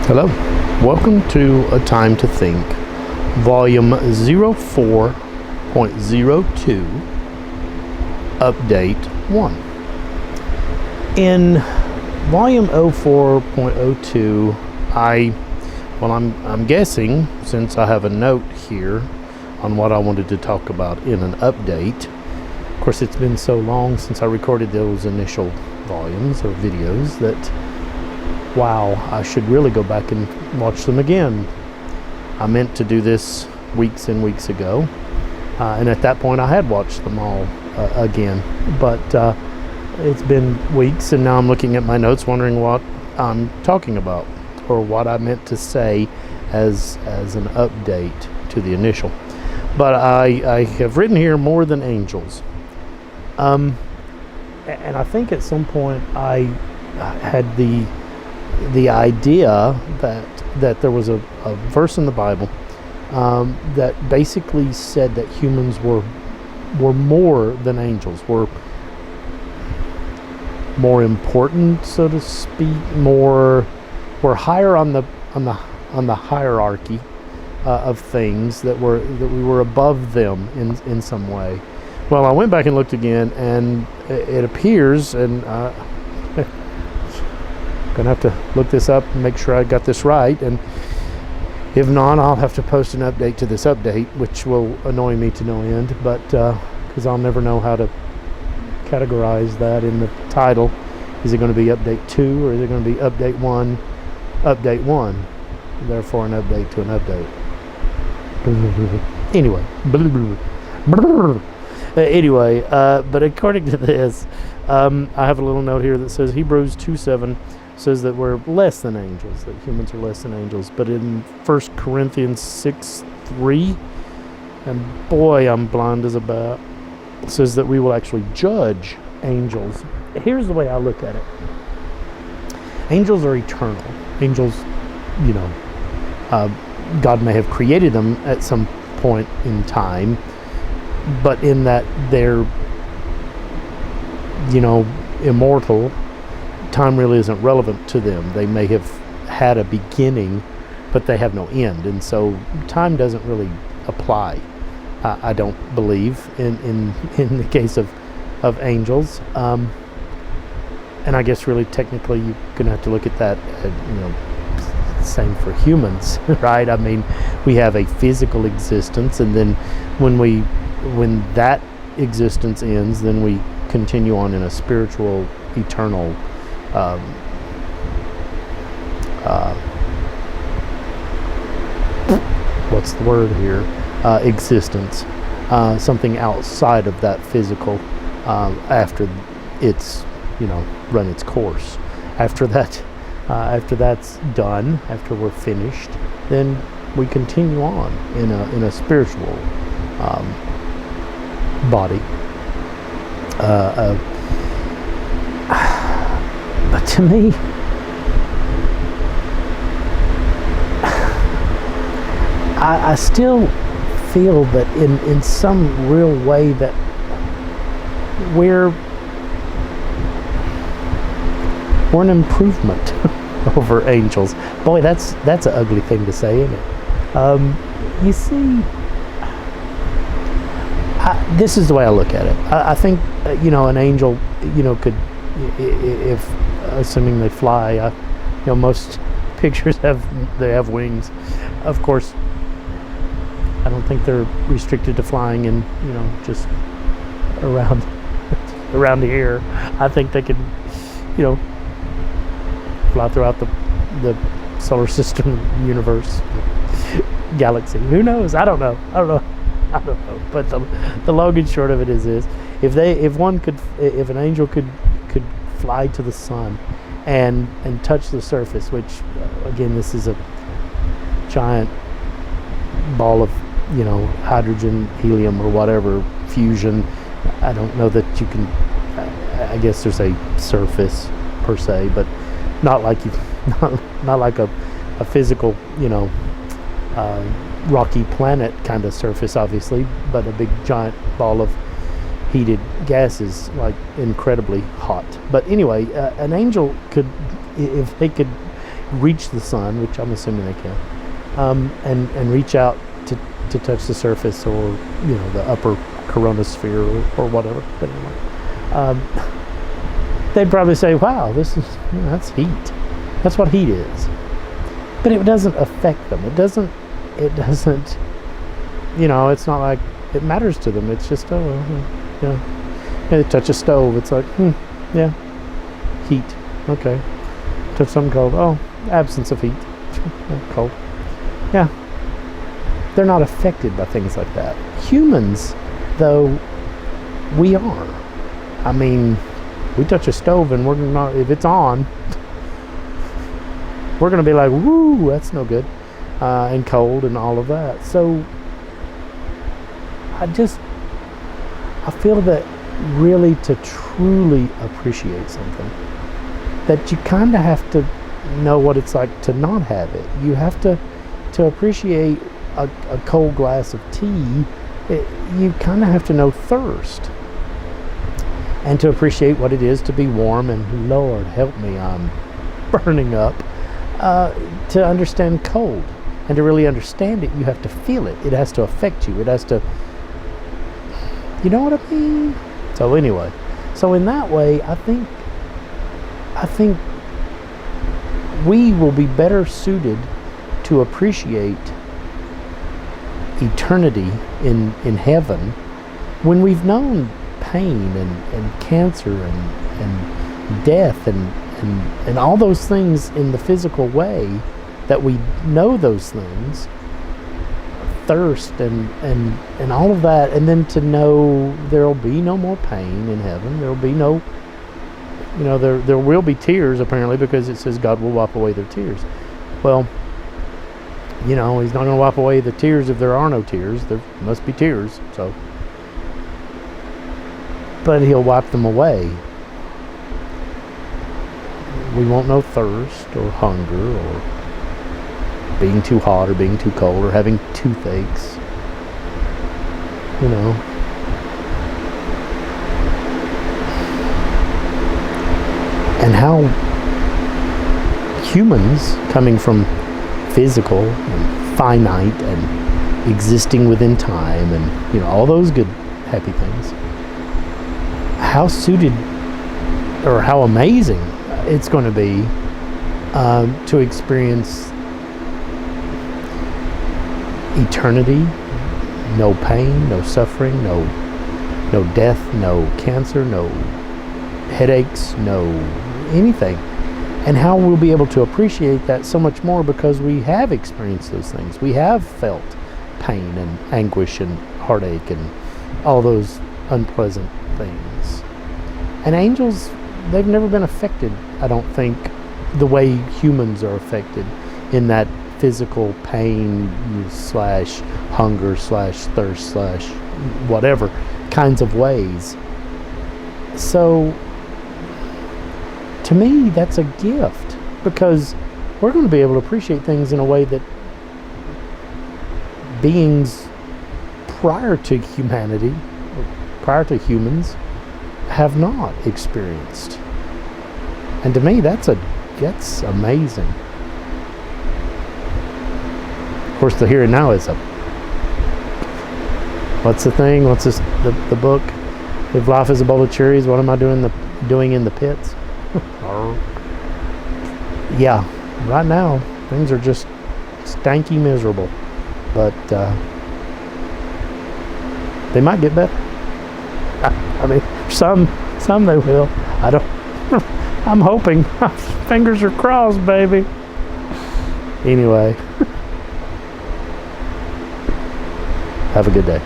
Hello, welcome to A Time to Think, volume 04.02, update 1. In volume 04.02, I'm guessing, since I have a note here on what I wanted to talk about in an update. Of course, it's been so long since I recorded those initial volumes or videos that wow, I should really go back and watch them again. I meant to do this weeks and weeks ago, and at that point I had watched them all again, but it's been weeks, and now I'm looking at my notes wondering what I'm talking about or what I meant to say as an update to the initial. But I have written here more than angels, and I think at some point I had the idea that there was a verse in the Bible that basically said that humans were more than angels, were more important, so to speak, were higher on the hierarchy of things, that we were above them in some way. Well, I went back and looked again, and it appears, and gonna have to look this up and make sure I got this right, and if not, I'll have to post an update to this update, which will annoy me to no end, but because I'll never know how to categorize that in the title. Is it going to be update 2, or is it going to be update 1, therefore an update to an update? Anyway, but according to this, I have a little note here that says Hebrews 2:7 says that we're less than angels, that humans are less than angels. But in 1 Corinthians 6:3, and boy, I'm blind as a bat, it says that we will actually judge angels. Here's the way I look at it. Angels are eternal. Angels, God may have created them at some point in time, but in that they're, immortal, time really isn't relevant to them. They may have had a beginning, but they have no end, and so time doesn't really apply. I don't believe in the case of angels, and I guess really technically you're gonna have to look at that. Same for humans, right? I mean, we have a physical existence, and then when that existence ends, then we continue on in a spiritual, eternal what's the word here? Existence, something outside of that physical, after it's run its course. After that's done, after we're finished, then we continue on in a spiritual body. But to me, I still feel that in some real way that we're an improvement over angels. Boy, that's an ugly thing to say, isn't it? You see, this is the way I look at it. I think an angel could, if assuming they fly, most pictures have wings. Of course, I don't think they're restricted to flying in just around here. I think they could fly throughout the solar system, universe, galaxy. Who knows? I don't know. But the long and short of it is this: if an angel could fly to the sun and touch the surface, which again, this is a giant ball of hydrogen, helium, or whatever fusion. I don't know that you can. I guess there's a surface per se, but not like a physical rocky planet kind of surface, obviously, but a big giant ball of heated gases, like incredibly hot. But anyway, an angel could, if they could reach the sun, which I'm assuming they can, and reach out to touch the surface, or the upper coronosphere, or whatever. But anyway, they'd probably say, "Wow, that's heat. That's what heat is." But it doesn't affect them. It doesn't. It's not like it matters to them. It's just, they touch a stove. It's like, yeah, heat. Okay. Touch something cold. Oh, absence of heat. Cold. Yeah. They're not affected by things like that. Humans, though, we are. I mean, we touch a stove and we're not, if it's on, we're going to be like, woo, that's no good. And cold and all of that. So, I feel that really to truly appreciate something, that you kind of have to know what it's like to not have it. You have to appreciate a cold glass of tea. You kind of have to know thirst, and to appreciate what it is to be warm. And Lord help me, I'm burning up. To understand cold, and to really understand it, you have to feel it. It has to affect you. It has to, you know what I mean? So anyway, in that way, I think we will be better suited to appreciate eternity in heaven when we've known pain and cancer and death and all those things in the physical way, that we know those things, thirst and all of that, and then to know there'll be no more pain in heaven. There'll be no, there will be tears, apparently, because it says God will wipe away their tears. Well, He's not going to wipe away the tears if there are no tears. There must be tears, so. But He'll wipe them away. We won't know thirst or hunger or being too hot or being too cold or having toothaches. And how humans, coming from physical and finite and existing within time and all those good happy things, how suited or how amazing it's going to be to experience eternity, no pain, no suffering, no death, no cancer, no headaches, no anything. And how we'll be able to appreciate that so much more, because we have experienced those things. We have felt pain and anguish and heartache and all those unpleasant things. And angels, they've never been affected, I don't think, the way humans are affected in that physical pain / hunger / thirst / whatever kinds of ways. So to me, that's a gift, because we're going to be able to appreciate things in a way that beings prior to humanity, prior to humans, have not experienced. And to me, that's amazing. Of course, the here and now is what's the thing? What's this? The book? If life is a bowl of cherries, what am I doing in the pits? Yeah, right now things are just stanky miserable, but they might get better. I mean, some they will. I don't. I'm hoping. Fingers are crossed, baby. Anyway, have a good day.